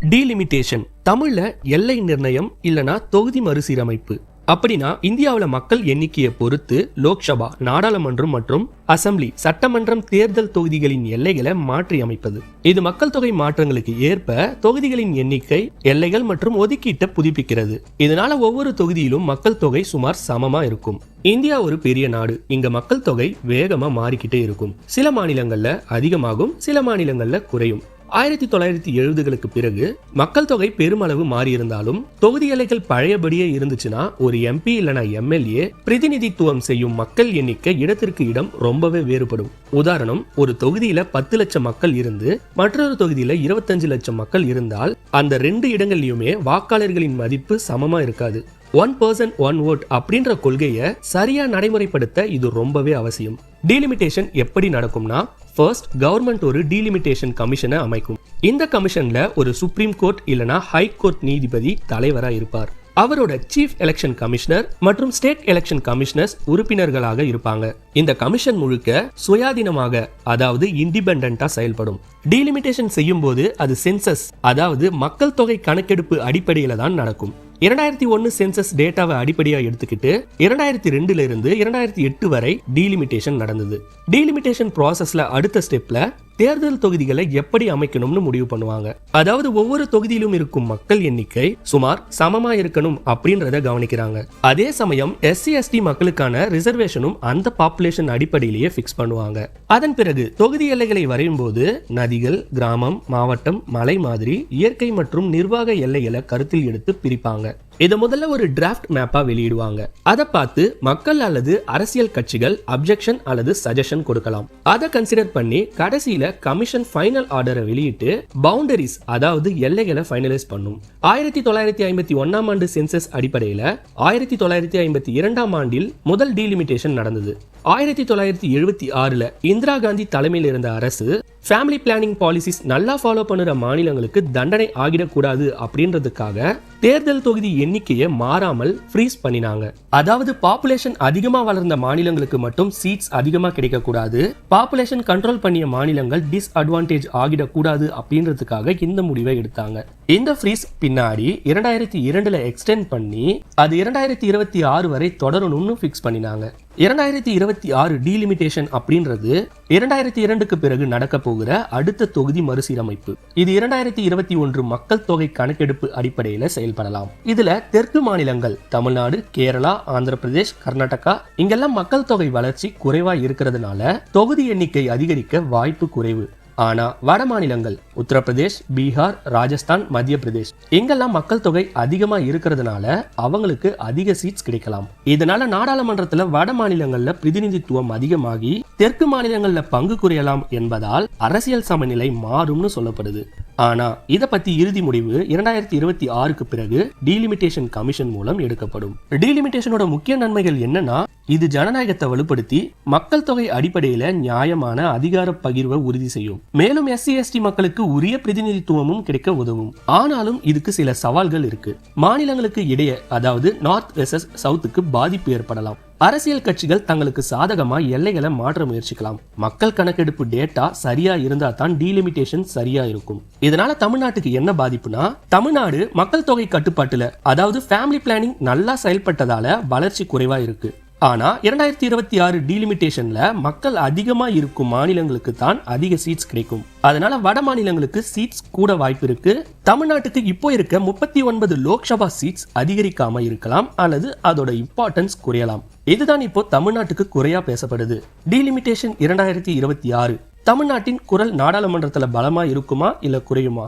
Delimitation தமிழ்ல எல்லை நிர்ணயம் இல்லனா தொகுதி மறுசீரமைப்பு. அப்படின்னா இந்தியாவில் மக்கள் எண்ணிக்கையை பொறுத்து லோக்சபா நாடாளுமன்றம் மற்றும் அசம்பிளி சட்டமன்றம் தேர்தல் தொகுதிகளின் எல்லைகளை மாற்றி அமைப்பது. இது மக்கள் தொகை மாற்றங்களுக்கு ஏற்ப தொகுதிகளின் எண்ணிக்கை, எல்லைகள் மற்றும் ஒதுக்கீட்டை புதுப்பிக்கிறது. இதனால ஒவ்வொரு தொகுதியிலும் மக்கள் தொகை சுமார் சமமா இருக்கும். இந்தியா ஒரு பெரிய நாடு. இங்க மக்கள் தொகை வேகமா மாறிக்கிட்டே இருக்கும். சில மாநிலங்கள்ல அதிகமாகும், சில மாநிலங்கள்ல குறையும். 1970களுக்கு பிறகு மக்கள் தொகை பெருமளவு மாறியிருந்தாலும் தொகுதி எல்லைகள் பழையபடியே இருந்துச்சுன்னா ஒரு எம்பி இல்லனா எம்எல்ஏ பிரதிநிதித்துவம் செய்யும் மக்கள் எண்ணிக்கை இடத்திற்கு இடம் ரொம்பவே வேறுபடும். உதாரணம், ஒரு தொகுதியில 10 லட்சம் மக்கள் இருந்து மற்றொரு தொகுதியில 25 லட்சம் மக்கள் இருந்தால் அந்த 2 இடங்கள்லயுமே வாக்காளர்களின் மதிப்பு சமமா இருக்காது. 1 person 1 vote அப்படின்ற கொள்கையை சரியா நடைமுறைப்படுத்த இது ரொம்பவே அவசியம். டீலிமிட்டேஷன் எப்படி நடக்கும்னா, ஃபர்ஸ்ட் கவர்மெண்ட் ஒரு டீலிமிட்டேஷன் கமிஷனை அமைக்கும். இந்த கமிஷன்ல ஒரு சுப்ரீம் கோர்ட் இல்லனா ஹை கோர்ட் நீதிபதி தலைவரா இருப்பார். அவரோட சீஃப் எலெக்ஷன் கமிஷனர் மற்றும் ஸ்டேட் எலெக்ஷன் கமிஷனர்ஸ் உறுப்பினர்களாக இருப்பாங்க. இந்த கமிஷன் முழுக்க சுயாதீனமாக, அதாவது இண்டிபெண்டன்டா செயல்படும். டீலிமிட்டேஷன் செய்யும் போது அது சென்சஸ், அதாவது மக்கள் தொகை கணக்கெடுப்பு அடிப்படையில தான் நடக்கும். 2001 சென்சஸ் டேட்டாவை அடிப்படையா எடுத்துக்கிட்டு 2002 இருந்து 2008 வரை டீலிமிட்டேஷன் நடந்தது. டீலிமிட்டேஷன் ப்ராசஸ்ல அடுத்த ஸ்டெப்ல தேர்தல் தொகுதிகளை எப்படி அமைக்கணும்னு முடிவு பண்ணுவாங்க. அதாவது ஒவ்வொரு தொகுதியிலும் இருக்கும் மக்கள் எண்ணிக்கை சுமார் சமமா இருக்கணும் அப்படின்றத கவனிக்கிறாங்க. அதே சமயம் SC/ST மக்களுக்கான ரிசர்வேஷனும் அந்த பாப்புலேஷன் அடிப்படையிலேயே பிக்ஸ் பண்ணுவாங்க. அதன் பிறகு தொகுதி எல்லைகளை வரையும் போது நதிகள், கிராமம், மாவட்டம், மலை மாதிரி இயற்கை மற்றும் நிர்வாக எல்லைகளை கருத்தில் எடுத்து பிரிப்பாங்க. இத முதல்ல ஒரு டிராஃப்ட் மேப்பா வெளியிடுவாங்க. அதை பார்த்து மக்கள் அல்லது அரசியல் கட்சிகள் அப்ஜெக்ஷன் அல்லது சஜஷன் கொடுக்கலாம். அதை கன்சிடர் பண்ணி கடைசியில கமிஷன் ஃபைனல் ஆர்டரை வெளியிட்டு பவுண்டரிஸ், அதாவது எல்லைகளை ஃபைனலைஸ் பண்ணும். 1951ஆம் ஆண்டு சென்சஸ் அடிப்படையில 1952ஆம் ஆண்டில் முதல் டீலிமிட்டேஷன் நடந்தது. 1976ல இந்திரா காந்தி தலைமையில் இருந்த அரசு ஃபேமிலி பிளானிங் பாலிசிஸ் நல்லா ஃபாலோ பண்ணுற மாநிலங்களுக்கு தண்டனை ஆகிடக்கூடாது அப்படின்றதுக்காக தேர்தல் தொகுதி எண்ணிக்கையை மாறாமல் ஃப்ரீஸ் பண்ணினாங்க. அதாவது பாப்புலேஷன் அதிகமா வளர்ந்த மாநிலங்களுக்கு மட்டும் சீட்ஸ் அதிகமா கிடைக்க கூடாது, பாப்புலேஷன் கண்ட்ரோல் பண்ணிய மாநிலங்கள் டிஸ்அட்வான்டேஜ் ஆகிடக்கூடாது அப்படின்றதுக்காக இந்த முடிவை எடுத்தாங்க. இந்த ஃப்ரீஸ் பின்னாடி 2002ல எக்ஸ்டெண்ட் பண்ணி அது 2026 வரை தொடரணும்னு ஃபிக்ஸ் பண்ணினாங்க. 2026 டீலிமிட்டேஷன் அப்படின்றது 2002க்கு பிறகு நடக்க போகிற அடுத்த தொகுதி மறுசீரமைப்பு. இது 2021 மக்கள் தொகை கணக்கெடுப்பு அடிப்படையில் செயல்படலாம். இதுல தெற்கு மாநிலங்கள் தமிழ்நாடு, கேரளா, ஆந்திர பிரதேஷ், கர்நாடகா இங்கெல்லாம் மக்கள் தொகை வளர்ச்சி குறைவா இருக்கிறதுனால தொகுதி எண்ணிக்கை அதிகரிக்க வாய்ப்பு குறைவு. ஆனா வட மாநிலங்கள் உத்தரப்பிரதேஷ், பீகார், ராஜஸ்தான், மத்திய பிரதேஷ் இங்கெல்லாம் மக்கள் தொகை அதிகமா இருக்கிறதுனால அவங்களுக்கு அதிக சீட்ஸ் கிடைக்கலாம். இதனால நாடாளுமன்றத்துல வட மாநிலங்கள்ல பிரதிநிதித்துவம் அதிகமாகி தெற்கு மாநிலங்கள்ல பங்கு குறையலாம் என்பதால் அரசியல் சமநிலை மாறும்னு சொல்லப்படுது. ஆனா இத பத்தி இறுதி முடிவு 2026க்கு பிறகு டீலிமிட்டேஷன் கமிஷன் மூலம் எடுக்கப்படும். டீலிமிட்டேஷனோட முக்கிய நன்மைகள் என்னன்னா, இது ஜனநாயகத்தை வலுப்படுத்தி மக்கள் தொகை அடிப்படையில நியாயமான அதிகார பகிர்வை உறுதி செய்யும். மேலும் SC/ST மக்களுக்கு உரிய பிரதிநிதித்துவமும் கிடைக்க உதவும். ஆனாலும் இதுக்கு சில சவால்கள் இருக்கு. மாநிலங்களுக்கு இடையே, அதாவது நார்த் வெர்சஸ் சவுத்துக்கு பாதிப்பு ஏற்படலாம். அரசியல் கட்சிகள் தங்களுக்கு சாதகமா எல்லைகளை மாற்ற முயற்சிக்கலாம். மக்கள் கணக்கெடுப்பு டேட்டா சரியா இருந்தா தான் டீலிமிட்டேஷன் சரியா இருக்கும். இதனால தமிழ்நாட்டுக்கு என்ன பாதிப்புனா, தமிழ்நாடு மக்கள் தொகை கட்டுப்பாட்டுல, அதாவது ஃபேமிலி பிளானிங் நல்லா செயல்பட்டதால வளர்ச்சி குறைவா இருக்கு. ஆனா 2026 டீலிமிட்டேஷன்ல மக்கள் அதிகமா இருக்கும் மாநிலங்களுக்கு தான் அதிக சீட்ஸ் கிடைக்கும். அதனால வட மாநிலங்களுக்கு சீட்ஸ் கூட வாய்ப்பு இருக்கு. தமிழ்நாட்டுக்கு இப்போ இருக்க 39 லோக்சபா சீட்ஸ் அதிகரிக்காம இருக்கலாம் அல்லது அதோட இம்பார்ட்டன்ஸ் குறையலாம். இதுதான் இப்போ தமிழ்நாட்டுக்கு குறையா பேசப்படுது. டீலிமிட்டேஷன் 2026 தமிழ்நாட்டின் குரல் நாடாளுமன்றத்துல பலமா இருக்குமா இல்ல குறையுமா?